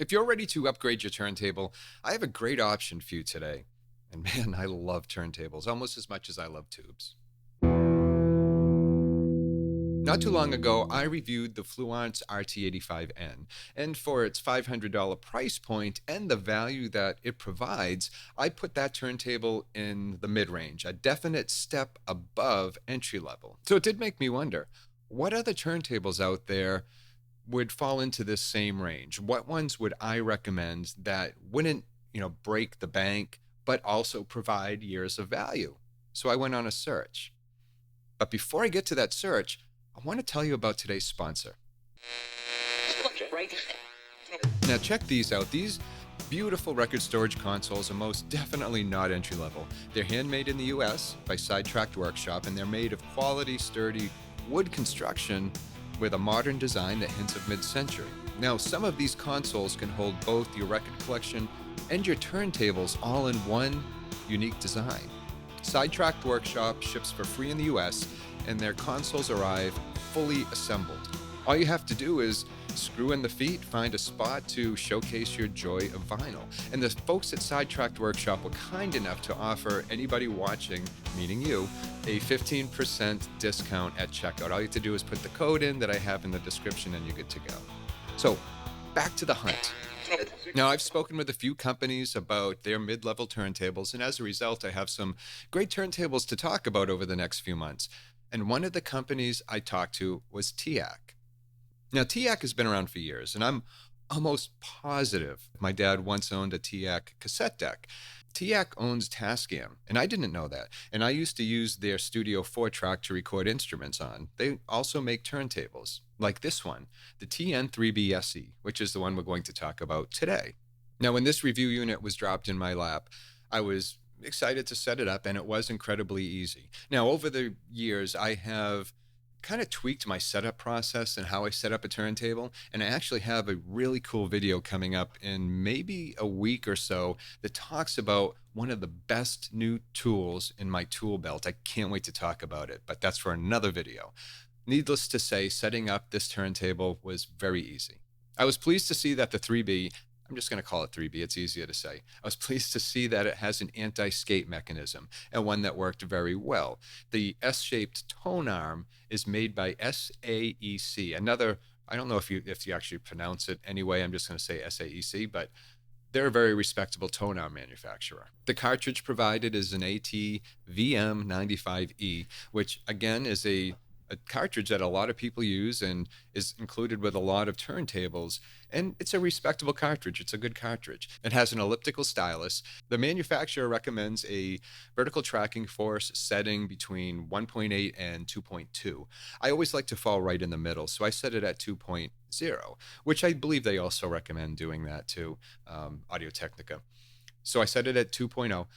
If you're ready to upgrade your turntable, I have a great option for you today. And man, I love turntables almost as much as I love tubes. Not too long ago, I reviewed the Fluence RT85N, and for its $500 price point and the value that it provides, I put that turntable in the mid-range, a definite step above entry level. So it did make me wonder, what other turntables out there would fall into this same range? What ones would I recommend that wouldn't, break the bank, but also provide years of value? So I went on a search. But before I get to that search, I want to tell you about today's sponsor. Now check these out. These beautiful record storage consoles are most definitely not entry level. They're handmade in the US by Sidetracked Workshop, and they're made of quality, sturdy wood construction with a modern design that hints of mid-century. Now, some of these consoles can hold both your record collection and your turntables all in one unique design. Sidetracked Workshop ships for free in the US, and their consoles arrive fully assembled. All you have to do is screw in the feet, find a spot to showcase your joy of vinyl. And the folks at Sidetracked Workshop were kind enough to offer anybody watching, meaning you, a 15% discount at checkout. All you have to do is put the code in that I have in the description and you're good to go. So, back to the hunt. Now, I've spoken with a few companies about their mid-level turntables, and as a result, I have some great turntables to talk about over the next few months. And one of the companies I talked to was TEAC. Now, TEAC has been around for years, and I'm almost positive my dad once owned a TEAC cassette deck. TEAC owns Tascam, and I didn't know that. And I used to use their Studio 4-track to record instruments on. They also make turntables, like this one, the TN3B SE, which is the one we're going to talk about today. Now, when this review unit was dropped in my lap, I was excited to set it up, and it was incredibly easy. Now, over the years, I have kind of tweaked my setup process and how I set up a turntable, and I actually have a really cool video coming up in maybe a week or so that talks about one of the best new tools in my tool belt. I can't wait to talk about it, but that's for another video. Needless to say, setting up this turntable was very easy. I was pleased to see that the 3B, I'm just going to call it 3B, it's easier to say. I was pleased to see that it has an anti-skate mechanism, and one that worked very well. The S-shaped tone arm is made by SAEC. Another, I don't know if you actually pronounce it anyway, I'm just going to say SAEC, but they're a very respectable tone arm manufacturer. The cartridge provided is an AT-VM95E, which again is a cartridge that a lot of people use and is included with a lot of turntables, and it's a respectable cartridge. It's a good cartridge. It has an elliptical stylus. The manufacturer recommends a vertical tracking force setting between 1.8 and 2.2. I always like to fall right in the middle, so I set it at 2.0, which I believe they also recommend doing that too, Audio-Technica. So I set it at 2.0.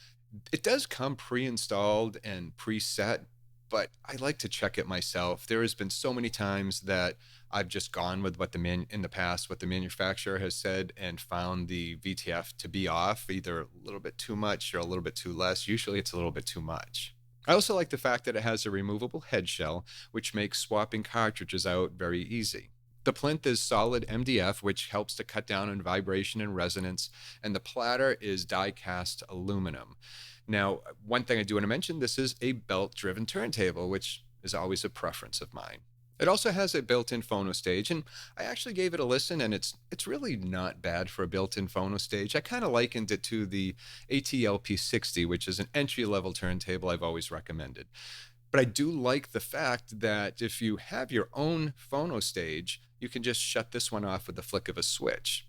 It does come pre-installed and preset, but I like to check it myself. There has been so many times that I've just gone with what in the past, what the manufacturer has said, and found the VTF to be off, either a little bit too much or a little bit too less. Usually it's a little bit too much. I also like the fact that it has a removable head shell, which makes swapping cartridges out very easy. The plinth is solid MDF, which helps to cut down on vibration and resonance, and the platter is die-cast aluminum. Now, one thing I do want to mention, this is a belt-driven turntable, which is always a preference of mine. It also has a built-in phono stage, and I actually gave it a listen, and it's really not bad for a built-in phono stage. I kind of likened it to the ATLP60, which is an entry-level turntable I've always recommended. But I do like the fact that if you have your own phono stage, you can just shut this one off with the flick of a switch.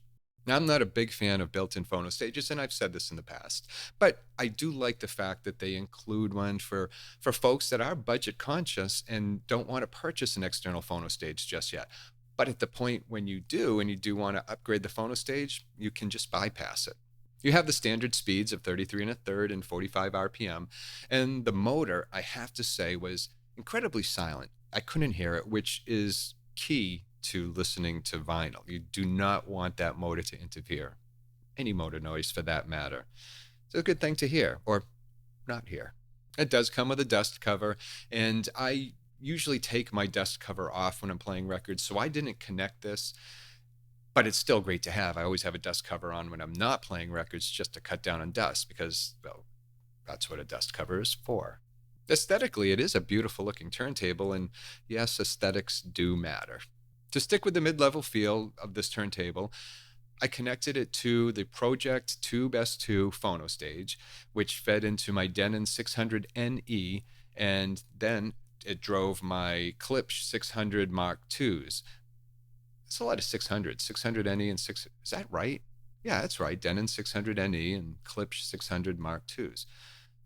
Now, I'm not a big fan of built-in phono stages, and I've said this in the past, but I do like the fact that they include one for folks that are budget conscious and don't want to purchase an external phono stage just yet. But at the point when you do, and you do want to upgrade the phono stage, you can just bypass it. You have the standard speeds of 33 1/3 and 45 RPM, and the motor, I have to say, was incredibly silent. I couldn't hear it, which is key to listening to vinyl. You do not want that motor to interfere. Any motor noise for that matter. It's a good thing to hear, or not hear. It does come with a dust cover, and I usually take my dust cover off when I'm playing records, so I didn't connect this. but it's still great to have. I always have a dust cover on when I'm not playing records just to cut down on dust because, well, that's what a dust cover is for. Aesthetically, it is a beautiful looking turntable, and yes, aesthetics do matter. To stick with the mid-level feel of this turntable, I connected it to the Project Tube S2 phono stage, which fed into my Denon 600NE, and then it drove my Klipsch 600 Mark IIs. It's a lot of 600NE and 6. Is that right? Yeah, that's right. Denon 600NE and Klipsch 600 Mark IIs.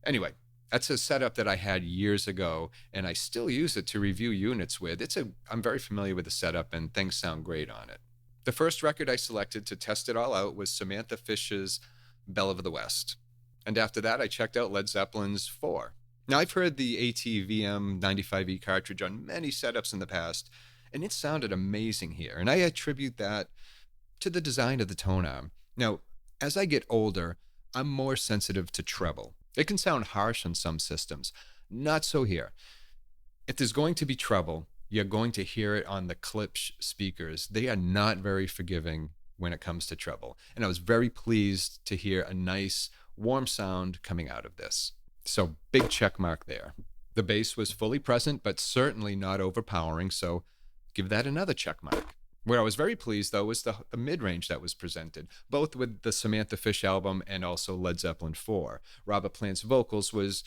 Anyway, that's a setup that I had years ago, and I still use it to review units with. I'm very familiar with the setup, and things sound great on it. The first record I selected to test it all out was Samantha Fish's Belle of the West. And after that, I checked out Led Zeppelin's 4. Now, I've heard the ATVM 95E cartridge on many setups in the past, and it sounded amazing here, and I attribute that to the design of the tone arm. Now, as I get older, I'm more sensitive to treble. It can sound harsh on some systems. Not so here. If there's going to be treble, you're going to hear it on the Klipsch speakers. They are not very forgiving when it comes to treble. And I was very pleased to hear a nice, warm sound coming out of this. So big check mark there. The bass was fully present, but certainly not overpowering, so give that another check mark. Where I was very pleased, though, was the mid-range that was presented, both with the Samantha Fish album and also Led Zeppelin 4. Robert Plant's vocals was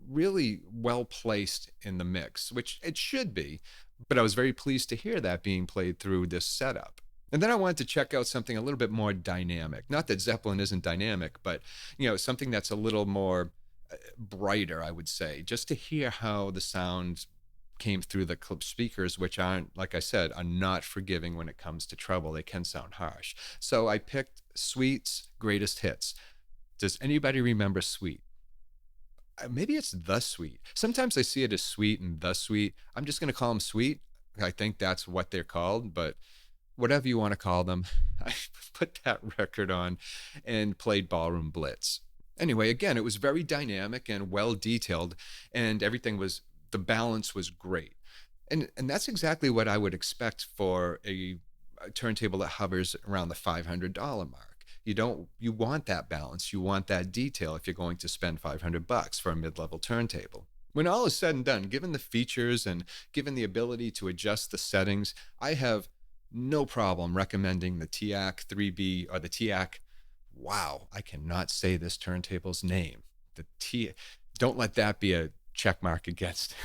really well placed in the mix, which it should be, but I was very pleased to hear that being played through this setup. And then I wanted to check out something a little bit more dynamic. Not that Zeppelin isn't dynamic, but something that's a little more brighter, I would say, just to hear how the sound came through the Klipsch speakers, which aren't, like I said, are not forgiving when it comes to treble. They can sound harsh. So I picked Sweet's Greatest Hits. Does anybody remember Sweet? Maybe it's The Sweet. Sometimes I see it as Sweet and The Sweet. I'm just going to call them Sweet. I think that's what they're called, but whatever you want to call them, I put that record on and played Ballroom Blitz. Anyway, again, it was very dynamic and well detailed, and the balance was great. And that's exactly what I would expect for a turntable that hovers around the $500 mark. You want that balance. You want that detail if you're going to spend $500 for a mid-level turntable. When all is said and done, given the features and given the ability to adjust the settings, I have no problem recommending the TEAC 3B or the TEAC. Wow, I cannot say this turntable's name. Don't let that be a check mark against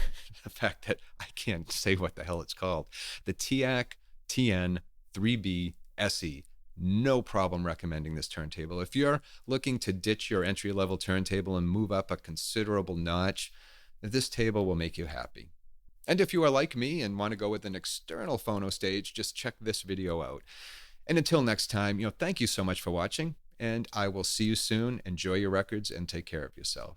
the fact that I can't say what the hell it's called. The TEAC TN 3B SE. No problem recommending this turntable. If you're looking to ditch your entry-level turntable and move up a considerable notch, this table will make you happy. And if you are like me and want to go with an external phono stage, just check this video out. And until next time, thank you so much for watching, and I will see you soon. Enjoy your records and take care of yourself.